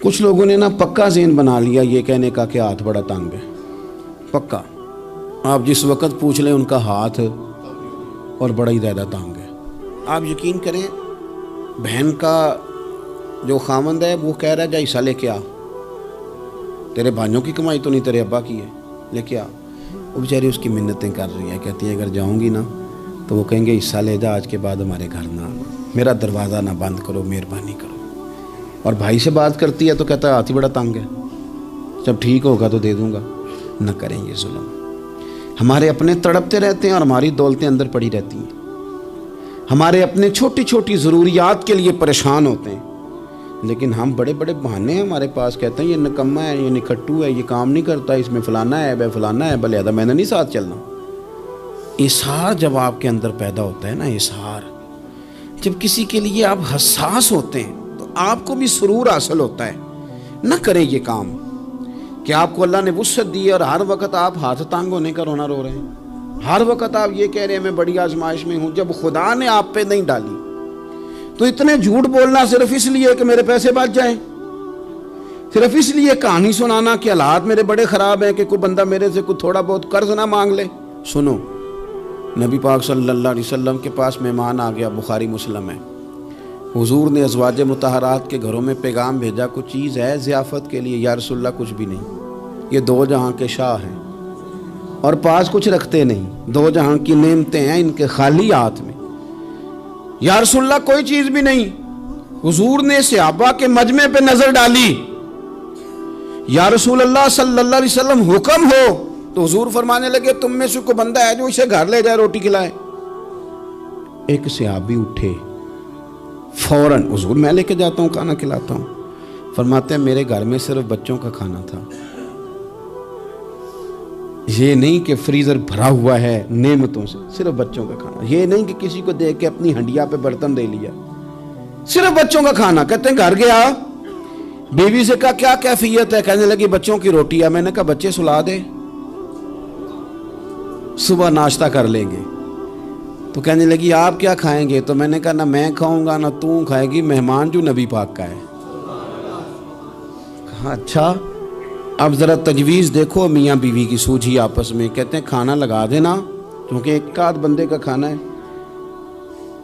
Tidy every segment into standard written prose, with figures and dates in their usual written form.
کچھ لوگوں نے نا پکا ذہن بنا لیا یہ کہنے کا کہ ہاتھ بڑا تنگ ہے، پکا، آپ جس وقت پوچھ لیں ان کا ہاتھ اور بڑا ہی زیادہ تنگ ہے۔ آپ یقین کریں بہن کا جو خامند ہے وہ کہہ رہا ہے جا حصہ لے کے آ، تیرے بھائیوں کی کمائی تو نہیں تیرے ابا کی ہے، لے کے آ۔ وہ بیچاری اس کی منتیں کر رہی ہے، کہتی ہے اگر جاؤں گی نا تو وہ کہیں گے حصہ لے جا، آج کے بعد ہمارے گھر نہ آنا، میرا دروازہ نہ بند کرو، مہربانی کرو۔ اور بھائی سے بات کرتی ہے تو کہتا ہے ہاتھ ہی بڑا تنگ ہے، جب ٹھیک ہوگا تو دے دوں گا۔ نہ کریں یہ ظلم، ہمارے اپنے تڑپتے رہتے ہیں اور ہماری دولتیں اندر پڑی رہتی ہیں، ہمارے اپنے چھوٹی چھوٹی ضروریات کے لیے پریشان ہوتے ہیں، لیکن ہم بڑے بڑے بہانے ہیں ہمارے پاس، کہتے ہیں یہ نکما ہے، یہ نکھٹو ہے، یہ کام نہیں کرتا، اس میں فلانا ہے، بے فلانا ہے، بلے میں نے نہیں ساتھ چلنا۔ اظہار جب آپ کے اندر پیدا ہوتا ہے نا، اظہار جب کسی کے لیے آپ حساس ہوتے ہیں تو آپ کو بھی سرور حاصل ہوتا ہے۔ نہ کریں یہ کام کہ آپ کو اللہ نے وسعت دی اور ہر وقت آپ ہاتھ تانگ ہونے کا رونا رو رہے ہیں، ہر وقت آپ یہ کہہ رہے ہیں میں بڑی آزمائش میں ہوں، جب خدا نے آپ پہ نہیں ڈالی تو اتنے جھوٹ بولنا صرف اس لیے کہ میرے پیسے بچ جائیں، صرف اس لیے کہانی سنانا کہ حالات میرے بڑے خراب ہیں کہ کوئی بندہ میرے سے کوئی تھوڑا بہت قرض نہ مانگ لے۔ سنو، نبی پاک صلی اللہ علیہ وسلم کے پاس مہمان آ گیا، بخاری مسلم ہے، حضور نے ازواج مطہرات کے گھروں میں پیغام بھیجا کچھ چیز ہے ضیافت کے لیے، یا رسول اللہ کچھ بھی نہیں، یہ دو جہاں کے شاہ ہیں اور پاس کچھ رکھتے نہیں، دو جہاں کی نعمتیں ہیں ان کے خالی ہاتھ میں، یا رسول اللہ کوئی چیز بھی نہیں۔ حضور نے صحابہ کے مجمع پہ نظر ڈالی، یا رسول اللہ صلی اللہ علیہ وسلم حکم ہو، تو حضور فرمانے لگے تم میں سے کوئی بندہ ہے جو اسے گھر لے جائے روٹی کھلائے۔ ایک صحابی اٹھے فوراً، حضور میں لے کے جاتا ہوں کھانا کھلاتا ہوں۔ فرماتے ہیں میرے گھر میں صرف بچوں کا کھانا تھا، یہ نہیں کہ فریزر بھرا ہوا ہے نعمتوں سے، صرف بچوں کا کھانا، یہ نہیں کہ کسی کو دیکھ کے اپنی ہنڈیا پہ برتن دے لیا، صرف بچوں کا کھانا۔ کہتے ہیں گھر گیا، بیوی سے کہا کیا کیفیت ہے؟ کہنے لگی بچوں کی روٹی ہے۔ میں نے کہا بچے سلا دے، صبح ناشتہ کر لیں گے۔ تو کہنے لگی آپ کیا کھائیں گے؟ تو میں نے کہا نہ میں کھاؤں گا نہ تو کھائے گی، مہمان جو نبی پاک کا ہے۔ کہا اچھا، اب ذرا تجویز دیکھو میاں بیوی کی سوجھی آپس میں۔ کہتے ہیں کھانا لگا دینا، کیونکہ ایک آدھ بندے کا کھانا ہے۔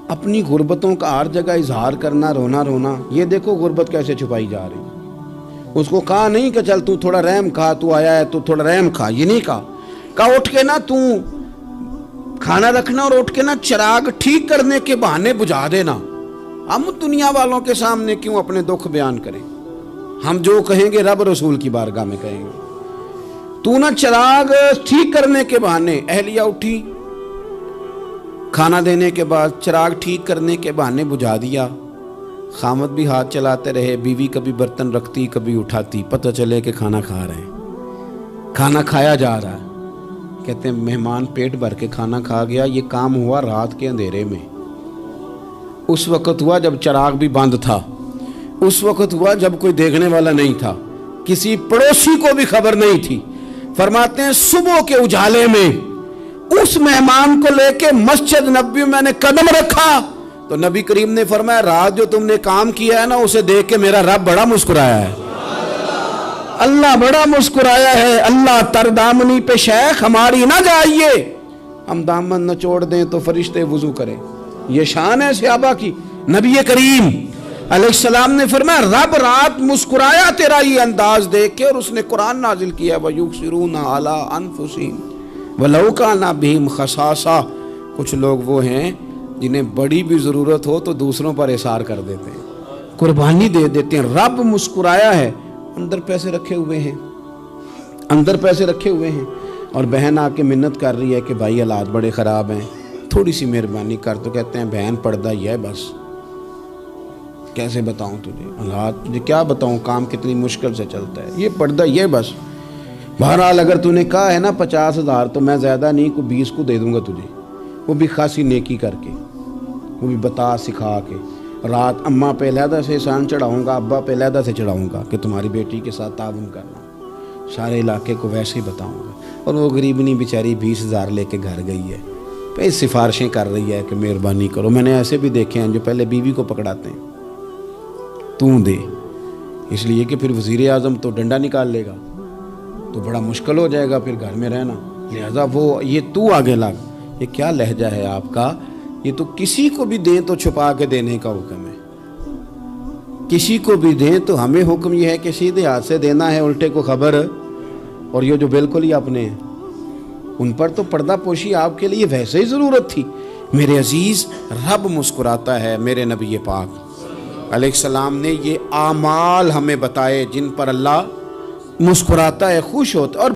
اپنی غربتوں کا ہر جگہ اظہار کرنا، رونا رونا، یہ دیکھو غربت کیسے چھپائی جا رہی۔ اس کو کہا نہیں کہ چل تو تھوڑا رحم کھا، تو آیا ہے تو تھوڑا رحم کھا، یہ نہیں کہا اٹھ کے نا تو کھانا رکھنا اور اٹھ کے نا چراغ ٹھیک کرنے کے بہانے بجھا دینا۔ ہم دنیا والوں کے سامنے کیوں اپنے دکھ بیان کریں؟ ہم جو کہیں گے رب رسول کی بارگاہ میں کہیں گے۔ تو نا چراغ ٹھیک کرنے کے بہانے، اہلیہ اٹھی کھانا دینے کے بعد چراغ ٹھیک کرنے کے بہانے بجھا دیا۔ خامد بھی ہاتھ چلاتے رہے، بیوی کبھی برتن رکھتی کبھی اٹھاتی، پتہ چلے کہ کھانا کھا رہے ہیں، کھانا کھایا جا رہا ہے۔ کہتے ہیں مہمان پیٹ بھر کے کھانا کھا گیا۔ یہ کام ہوا رات کے اندھیرے میں، اس وقت ہوا جب چراغ بھی بند تھا، اس وقت ہوا جب کوئی دیکھنے والا نہیں تھا، کسی پڑوسی کو بھی خبر نہیں تھی۔ فرماتے ہیں صبح کے اجالے میں اس مہمان کو لے کے مسجد نبوی میں نے قدم رکھا تو نبی کریم نے فرمایا رات جو تم نے کام کیا ہے نا اسے دیکھ کے میرا رب بڑا مسکرایا ہے، اللہ بڑا مسکرایا ہے۔ اللہ تر دامنی پہ شیخ ہماری نہ جائیے، ہم دامن نہ چھوڑ دیں تو فرشتے وضو کریں۔ یہ شان ہے صحابہ کی۔ نبی کریم علیہ السلام نے فرمایا رب رات مسکرایا تیرا یہ انداز دیکھ کے، اور اس نے قرآن نازل کیا وَيُبْصِرُونَ عَلَىٰ أَنفُسِهِمْ وَلَوْ كَانَ بِهِمْ خَصَاصَةٌ۔ کچھ لوگ وہ ہیں جنہیں بڑی بھی ضرورت ہو تو دوسروں پر احسار کر دیتے ہیں، قربانی دے دیتے ہیں۔ رب مسکرایا ہے، اندر پیسے رکھے ہوئے ہیں، اندر پیسے رکھے ہوئے ہیں، اور بہن آ کے منت کر رہی ہے کہ بھائی حالات بڑے خراب ہیں، تھوڑی سی مہربانی کر۔ تو کہتے ہیں بہن پردہ یہ ہے بس، کیسے بتاؤں تجھے حالات، تجھے کیا بتاؤں کام کتنی مشکل سے چلتا ہے، یہ پردہ یہ بس۔ بہرحال اگر تو نے کہا ہے نا 50,000 تو میں زیادہ نہیں کوئی 20 کو دے دوں گا تجھے، وہ بھی خاصی نیکی کر کے، وہ بھی بتا سکھا کے۔ رات اماں پہ علیحدہ سے احسان چڑھاؤں گا، ابا پہ علیحدہ سے چڑھاؤں گا کہ تمہاری بیٹی کے ساتھ تعاون کرنا، سارے علاقے کو ویسے ہی بتاؤں گا۔ اور وہ غریبنی بیچاری 20,000 لے کے گھر گئی ہے، پہ سفارشیں کر رہی ہے کہ مہربانی کرو۔ میں نے ایسے بھی دیکھے ہیں جو پہلے بیوی کو پکڑاتے ہیں، تو دے، اس لیے کہ پھر وزیر اعظم تو ڈنڈا نکال لے گا تو بڑا مشکل ہو جائے گا پھر گھر میں رہنا، لہذا وہ یہ تو آگے لگ، یہ کیا لہجہ ہے آپ کا؟ یہ تو کسی کو بھی دیں تو چھپا کے دینے کا حکم ہے، کسی کو بھی دیں تو ہمیں حکم یہ ہے کہ سیدھے ہاتھ سے دینا ہے، الٹے کو خبر۔ اور یہ جو بالکل ہی اپنے ہیں ان پر تو پردہ پوشی آپ کے لیے ویسے ہی ضرورت تھی۔ میرے عزیز، رب مسکراتا ہے، میرے نبی پاک علیہ السلام نے یہ اعمال ہمیں بتائے جن پر اللہ مسکراتا ہے، خوش ہوتا ہے۔ اور